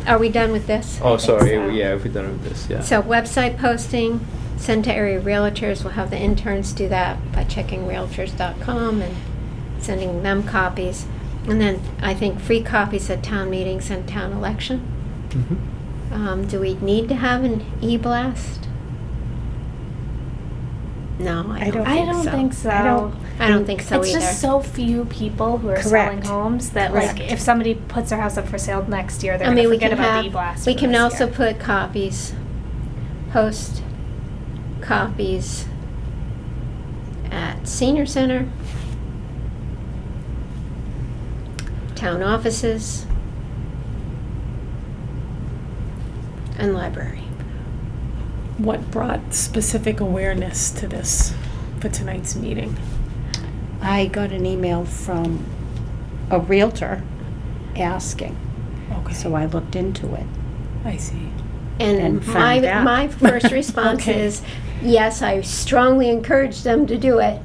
Are we done with this? Oh, sorry. So- Yeah, if we're done with this, yeah. So website posting, send to area realtors, we'll have the interns do that by checking realtors.com and sending them copies. And then I think free copies at town meetings and town election. Mhm. Do we need to have an e-blast? No, I I don't don't- I don't think so. I don't think so It's either. just so few people who are Correct. selling homes that Correct. like if somebody puts their house up for sale next year, they're I gonna mean, we forget can about have, the e-blast. we for can this also year. put post copies at senior center, town offices, and library. What brought specific awareness to this for tonight's meeting? I got an email from a realtor asking, Okay, so I looked into it. I see. And And found out. my first response Okay. is, yes, I strongly encourage them to do it,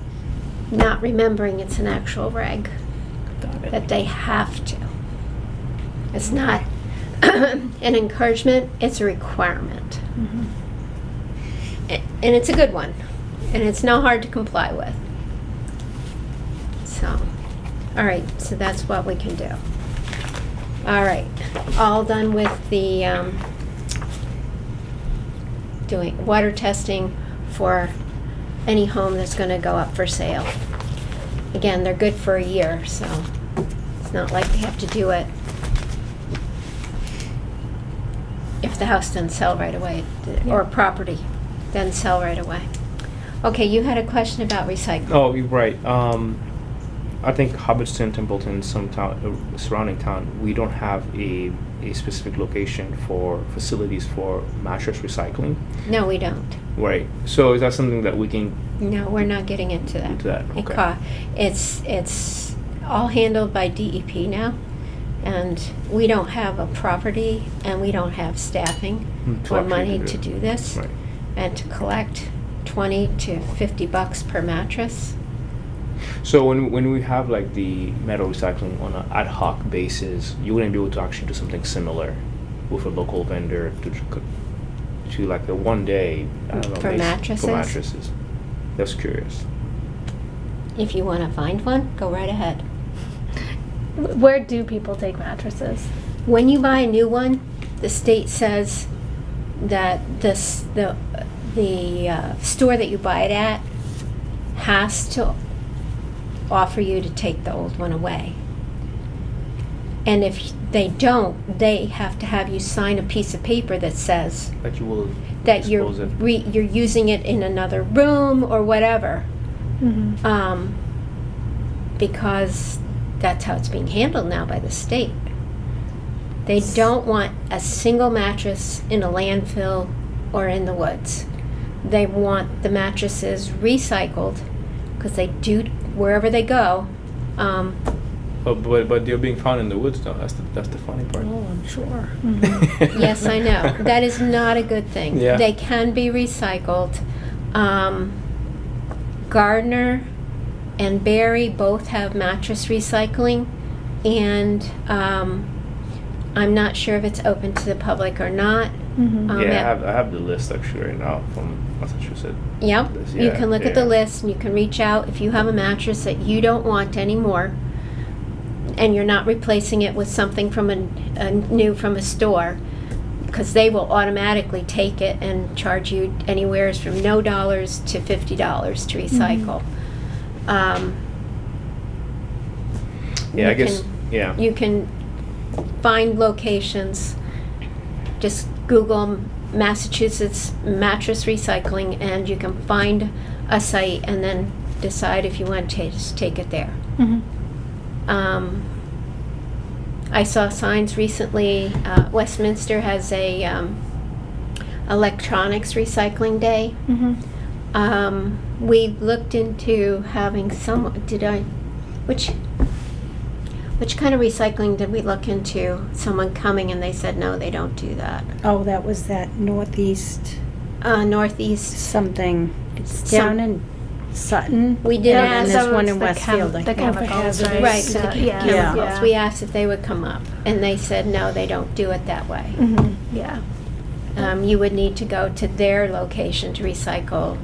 not remembering it's an actual reg, Got it. that they have to. It's not an encouragement, it's a requirement. And it's a good one, and it's not hard to comply with. So, all right, so that's what we can do. All right, all done with the doing water testing for any home that's gonna go up for sale. Again, they're good for a year, so it's not like they have to do it if the house doesn't sell right away, or property doesn't sell right away. Okay, you had a question about recycling. Oh, you're right. I think Hubbardston, Templeton, some town, surrounding town, we don't have a specific location for facilities for mattress recycling. No, we don't. Right. So is that something that we can No, we're not getting into that. Into that, It okay. It's all handled by DEP now, and we don't have a property, and we don't have staffing to or actually money do to it? do this, Right. and to collect $20 to $50 per mattress. So when we have like the metal recycling on an ad hoc basis, you wouldn't be able to actually do something similar with a local vendor to like a one day, I don't know, For mattresses? For mattresses. That's curious. If you want to find one, go right ahead. Where do people take mattresses? When you buy a new one, the state says that the store that you buy it at has to offer you to take the old one away. And if they don't, they have to have you sign a piece of paper that says That you will that you're dispose it. you're using it in another room or whatever, Mm-hmm. because that's how it's being handled now by the state. They don't want a single mattress in a landfill or in the woods. They want the mattresses recycled, because they do, wherever they go. But they're being found in the woods though. That's the funny part. Oh, I'm sure. Yes, I know. That is not a good thing. Yeah. They can be recycled. Gardner and Barry both have mattress recycling, and I'm not sure if it's open to the public or not. Mm-hmm. Yeah, I have the list actually right now from Massachusetts. Yep, This- you yeah, can look at the yeah. list, and you can reach out if you have a mattress that you don't want anymore, and you're not replacing it with something from a new from a store, because they will automatically take it and charge you anywhere from no dollars to $50 to recycle. Yeah, I you guess. can- Yeah. You can find locations, just Google Massachusetts mattress recycling, and you can find a site and then decide if you want to just take it there. Mm-hmm. I saw signs recently, Westminster has a electronics recycling day. Mm-hmm. We looked into having which kind of recycling did we look into? Someone coming, and they said, no, they don't do that. Oh, that was that Northeast Northeast, something. It's Some- down in Sutton. we did Yeah, ask. and there's one in Westfield, I The think. chemicals, Right, right? Right, So, the yeah. chemicals. We asked if they would come up, and they said, no, they don't do it that way. Mm-hmm. Yeah. You would need to go to their location to recycle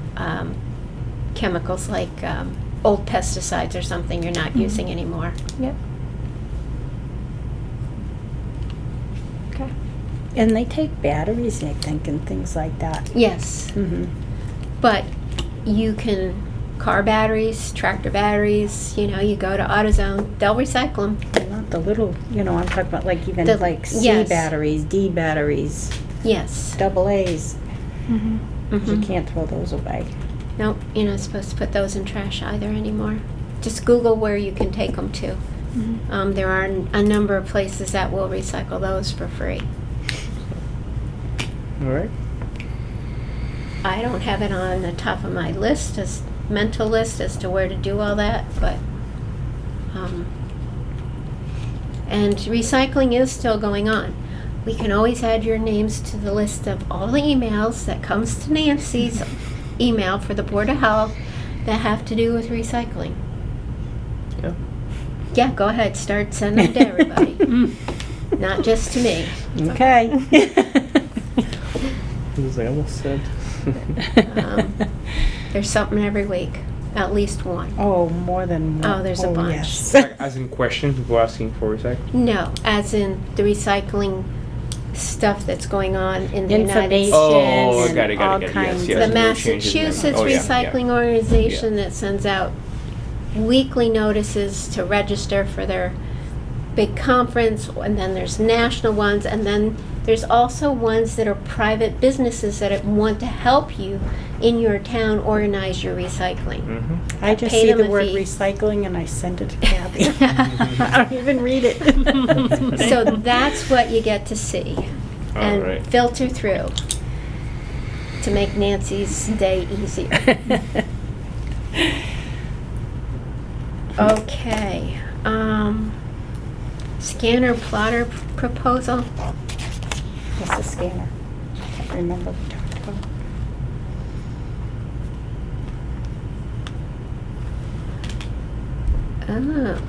chemicals like old pesticides or something you're not using anymore. Yep. Okay. And they take batteries, I think, and things like that. Yes, Mm-hmm. but you can, car batteries, tractor batteries, you go to AutoZone, they'll recycle them. Not the little, I'm talking about like even The- like C yes. batteries, D batteries, Yes. double A's. Mm-hmm. You Mhm. can't throw those away. Nope, you're not supposed to put those in trash either anymore. Just Google where you can take them to. Mm-hmm. There are a number of places that will recycle those for free. All right. I don't have it on the top of my list, as mental list as to where to do all that, but, and recycling is still going on. We can always add your names to the list of all the emails that comes to Nancy's email for the Board of Health that have to do with recycling. Yeah. Yeah, go ahead, start sending them to everybody, not just to me. Okay. It was like I almost said. There's something every week, at least one. Oh, more than one. Oh, there's a bunch. Yes. As in question, people asking for recycling? No, as in the recycling stuff that's going on in the United Information States. Oh, and got it, all yes, kinds yes. The of- no changes in that. Massachusetts Oh, yeah, Recycling yeah. Organization that sends out weekly notices to register for their big conference, and then there's national ones, and then there's also ones that are private businesses that want to help you in your town organize your recycling. Mm-hmm. I just Pay see them the a word fee. recycling and I send it to Kathy. I don't even read it. So that's what you get to see All and right. filter through to make Nancy's day easier. Okay, scanner plotter proposal. What's the scanner? I can't remember what we talked about.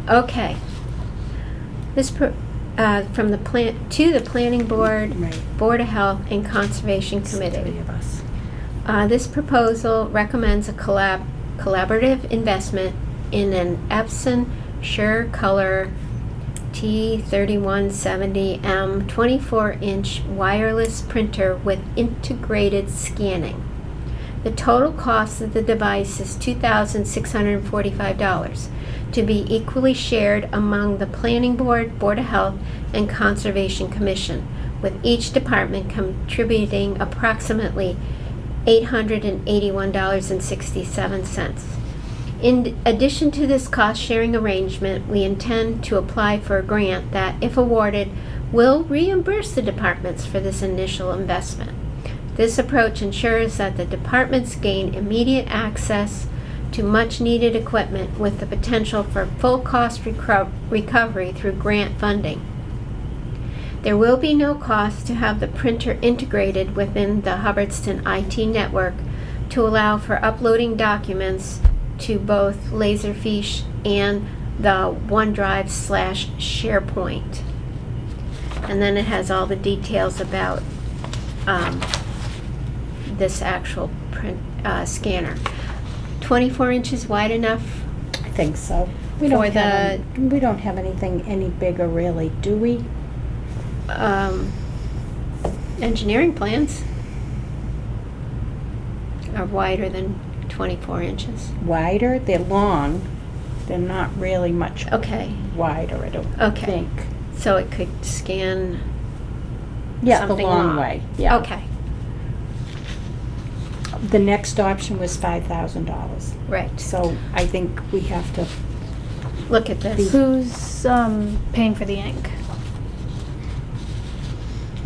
Okay. This from the to the Planning Board, Right. Board of Health, and Conservation Committee. Three of us. This proposal recommends a collaborative investment in an Epson Sure Color T3170M 24-inch wireless printer with integrated scanning. The total cost of the device is $2,645 to be equally shared among the Planning Board, Board of Health, and Conservation Commission, with each department contributing approximately $881.67. In addition to this cost-sharing arrangement, we intend to apply for a grant that, if awarded, will reimburse the departments for this initial investment. This approach ensures that the departments gain immediate access to much-needed equipment with the potential for full cost recovery through grant funding. There will be no cost to have the printer integrated within the Hubbardston IT network to allow for uploading documents to both Laserfiche and the OneDrive/SharePoint. And then it has all the details about this actual print scanner. 24 inches wide enough. I think so. For the- We don't have anything any bigger really, do we? Engineering plans are wider than 24 inches. Wider, they're long. They're not really much Okay, wider, I don't Okay. think. so it could scan Yeah, the something long way, yeah. Okay, The next option was $5,000. right. So I think we have to, Look at this. Who's paying for the ink?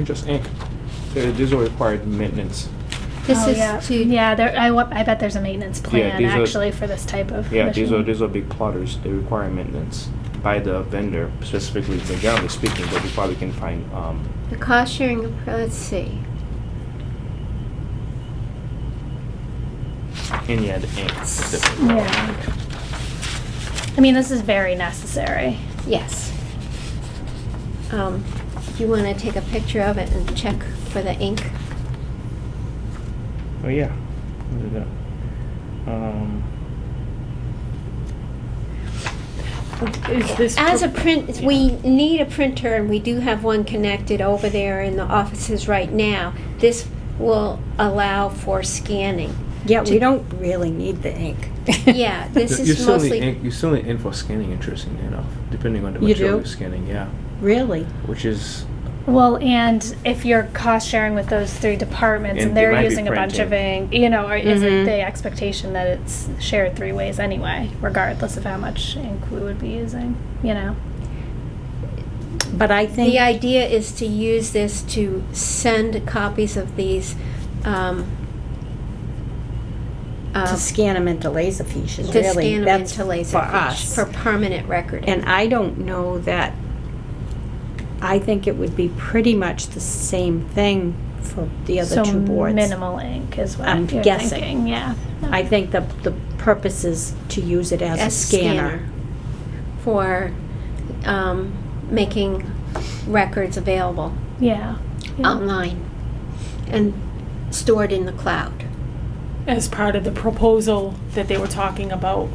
Just ink. These are required maintenance. This Oh, is yeah. to, Yeah, I bet there's a maintenance plan these are- actually for this type of Yeah, machine. these are big plotters. They require maintenance by the vendor, specifically, but generally speaking, but you probably can find, the cost sharing, let's see. and yeah, the ink is different. Yeah. I mean, this is very necessary. Yes. You want to take a picture of it and check for the ink? Oh, yeah. Look at that. Is this As a print, we need a printer, and we do have one connected over there in the offices right now. This will allow for scanning. Yeah, we don't really need the ink. Yeah, this You is still need mostly, ink, you still need ink for scanning, interestingly enough, depending on the You material do? you're scanning, yeah. Really? Which is, Well, and if you're cost sharing with those 3 departments And and they they're might be using a bunch of ink, or is Mhm. it the expectation that it's shared 3 ways anyway, regardless of how much ink we would be using, But I think. the idea is to use this to send copies of these, To scan them into Laserfiche is to really, scan them that's into for us. Laserfiche for permanent record. And I don't know that, I think it would be pretty much the same thing for the other so 2 boards. minimal ink is what I'm you're guessing. thinking, yeah. I think the purpose is to use it as a scanner. for making records available Yeah. yeah. online and stored in the cloud. As part of the proposal that they were talking about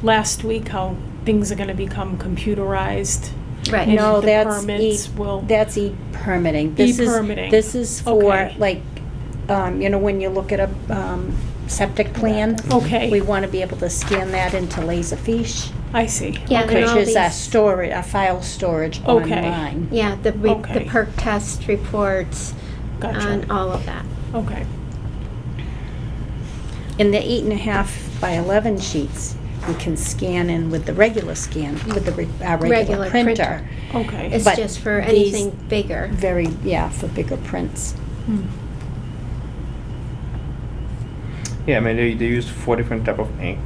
last week, how things are gonna become computerized. Right. And No, the that's permits will- that's e-permitting. This is- E-permitting. This is for, Okay. like, when you look at a septic plan. Okay. We want to be able to scan that into Laserfiche, I see. Yeah, Okay. and all which is a these- storage, a file storage Okay. online. Yeah, the Okay. perk test reports Gotcha. and all of that. Okay. In the 8.5 by 11 sheets, you can scan in with the regular scan, with the regular Regular printer. Okay. It's But just for these- anything bigger. Very, yeah, for bigger prints. yeah, I mean, they use 4 different type of ink.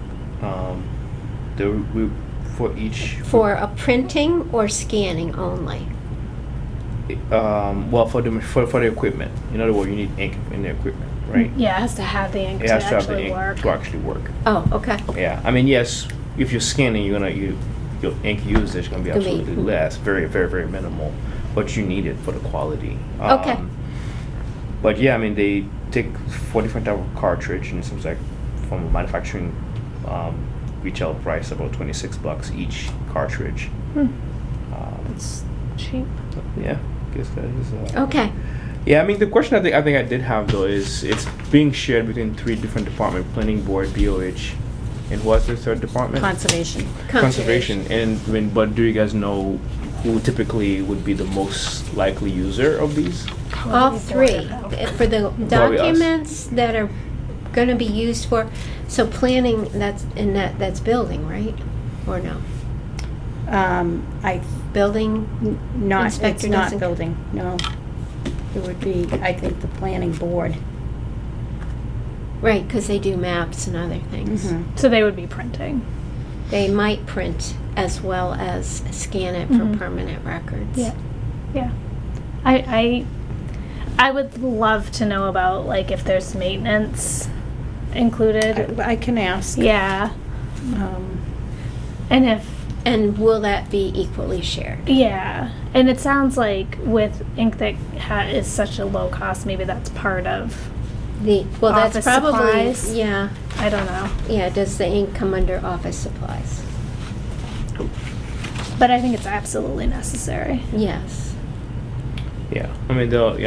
For each, For a printing or scanning only. well, for the equipment. In other words, you need ink in the equipment, right? Yeah, it has to have the ink It to has to have the actually ink work. to actually work. Oh, okay. Yeah, I mean, yes, if you're scanning, your ink usage is gonna be Gonna be- absolutely less, very, very, very minimal, but you need it for the quality. Okay. But yeah, I mean, they take 4 different type of cartridge, and it seems like from a manufacturing retail price about $26 each cartridge. Hmm. Um, It's cheap. yeah, I guess that is. Okay. Yeah, I mean, the question I think I did have though is it's being shared between 3 different departments: planning board, BOH, and what's the 3rd department? Conservation. Conservation. And I mean, but do you guys know who typically would be the most likely user of these? All Probably 3. Board of For the Probably us. documents that are going to be used for, so planning, that's building, right? Or no? I, Building, not, it's Inspector not doesn't- building, no. It would be, I think, the planning board. right, because they do maps and other things. Mhm. So they would be printing. They might print as well as scan it for Mhm. permanent records. Yeah. Yeah. I would love to know about, like, if there's maintenance included. I can ask. Yeah. Um, And if, And will that be equally shared? yeah. And it sounds like with ink that is such a low cost, maybe that's part of, Well, that's Office probably, supplies? yeah, I don't know. yeah, does the ink come under office supplies? But I think it's absolutely necessary. Yes. Yeah, I mean, that was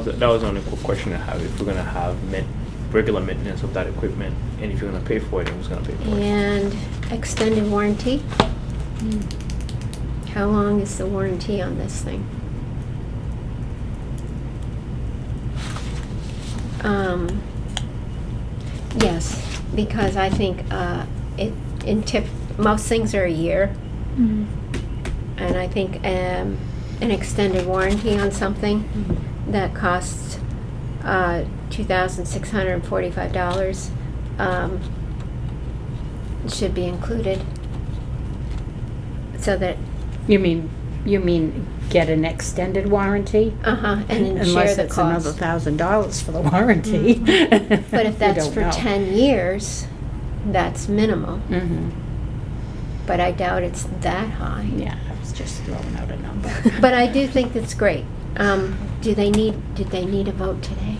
the only question I have. If we're gonna have regular maintenance of that equipment, and if you're gonna pay for it, then who's gonna pay for it? And extended warranty? How long is the warranty on this thing? Yes, because I think most things are a year, and I think an extended warranty on something that costs $2,645 should be included, so that You mean get an extended warranty? and then share Unless the it's another cost. $1,000 for the warranty. But if that's for 10 years, that's minimal. Mm-hmm. But I doubt it's that high. Yeah, I was just throwing out a number. But I do think that's great. Did they need a vote today?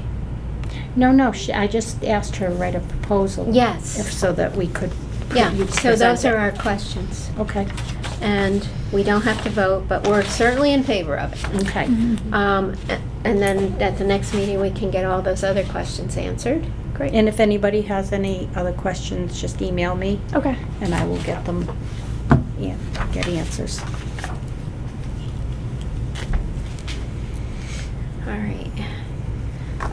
No, I just asked her to write a proposal. Yes. So that we could. Yeah, you so present those it. are our questions. Okay, And we don't have to vote, but we're certainly in favor of it. okay. and then at the next meeting, we can get all those other questions answered. Great. And if anybody has any other questions, just email me Okay. and I will get them, get answers. All right.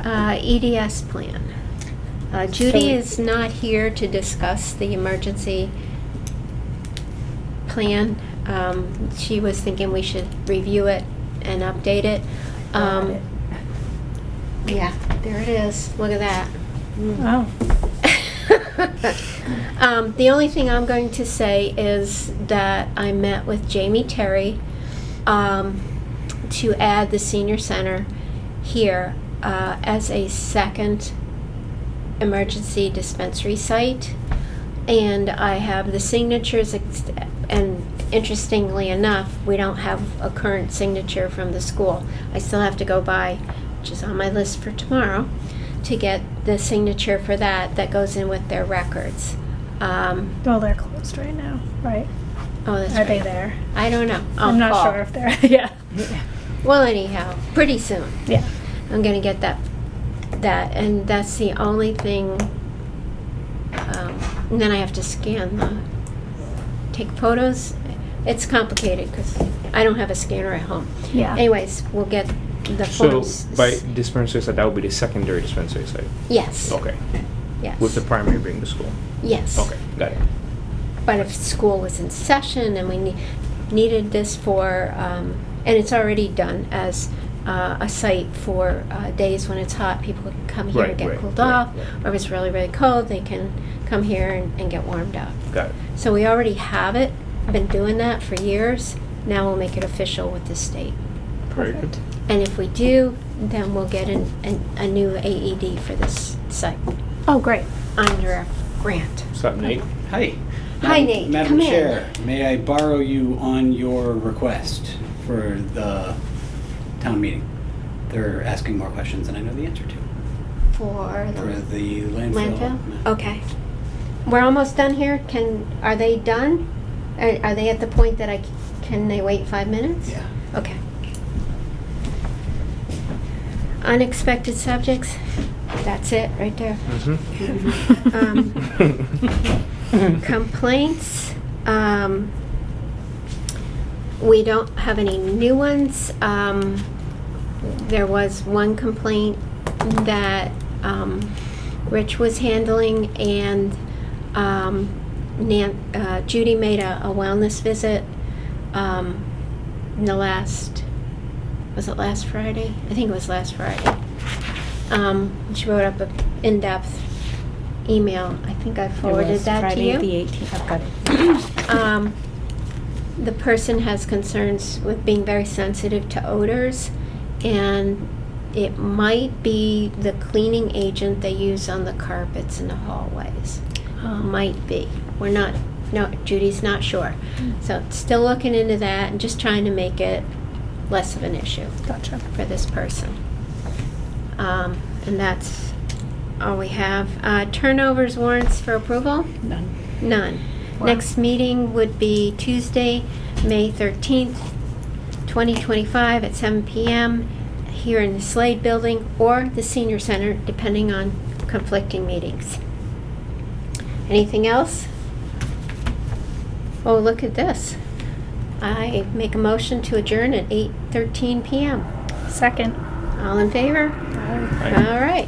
EDS plan. Judy So- is not here to discuss the emergency plan. She was thinking we should review it and update it. Yeah, there it is. Look at that. Oh. The only thing I'm going to say is that I met with Jamie Terry to add the senior center here as a second emergency dispensary site. And I have the signatures, and interestingly enough, we don't have a current signature from the school. I still have to go by, which is on my list for tomorrow, to get the signature for that goes in with their records. Well, they're closed right now, right? Oh, that's Are they right. there? I don't know. I'll I'm not call. sure if they're. Yeah. Well, anyhow, pretty soon Yeah. I'm gonna get that, and that's the only thing. And then I have to scan take photos. It's complicated because I don't have a scanner at home. Yeah. Anyways, we'll get the So forms. by dispensary site, that would be the secondary dispensary site? Yes. Okay, Yes. with the primary being the school? Yes. Okay, got it. But if school was in session and we needed this for, and it's already done as a site for days when it's hot, people can come here and Right, get right, cooled right, off. right. Or if it's really, really cold, they can come here and get warmed up. Got it. So we already have it, been doing that for years. Now we'll make it official with the state. Very good. Perfect. And if we do, then we'll get a new AED for this site Oh, great. under a grant. What's up, Nate? Hi. Hi, Nate. Madam Come in. Chair, may I borrow you on your request for the town meeting? They're asking more questions than I know the answer to. For For the the landfill. landfill? Okay. We're almost done here. Are they done? Are they at the point that can they wait 5 minutes? Yeah. Okay. Unexpected subjects. That's it right there. Complaints. We don't have any new ones. There was one complaint that Rich was handling, and Judy made a wellness visit in the last, was it last Friday? I think it was last Friday. She wrote up an in-depth email. I think I forwarded that to you. Friday the 18th, I've got it. The person has concerns with being very sensitive to odors, and it might be the cleaning agent they use on the carpets in the hallways. Might be. We're not, no, Judy's not sure. So still looking into that and just trying to make it less of an issue Gotcha. for this person. And that's all we have. Turnovers warrants for approval? None. None. Wow. Next meeting would be Tuesday, May 13th, 2025 at 7 p.m. here in the Slade Building or the Senior Center, depending on conflicting meetings. Anything else? Oh, look at this. I make a motion to adjourn at 8:13 p.m. Second. All in favor? Bye. All right.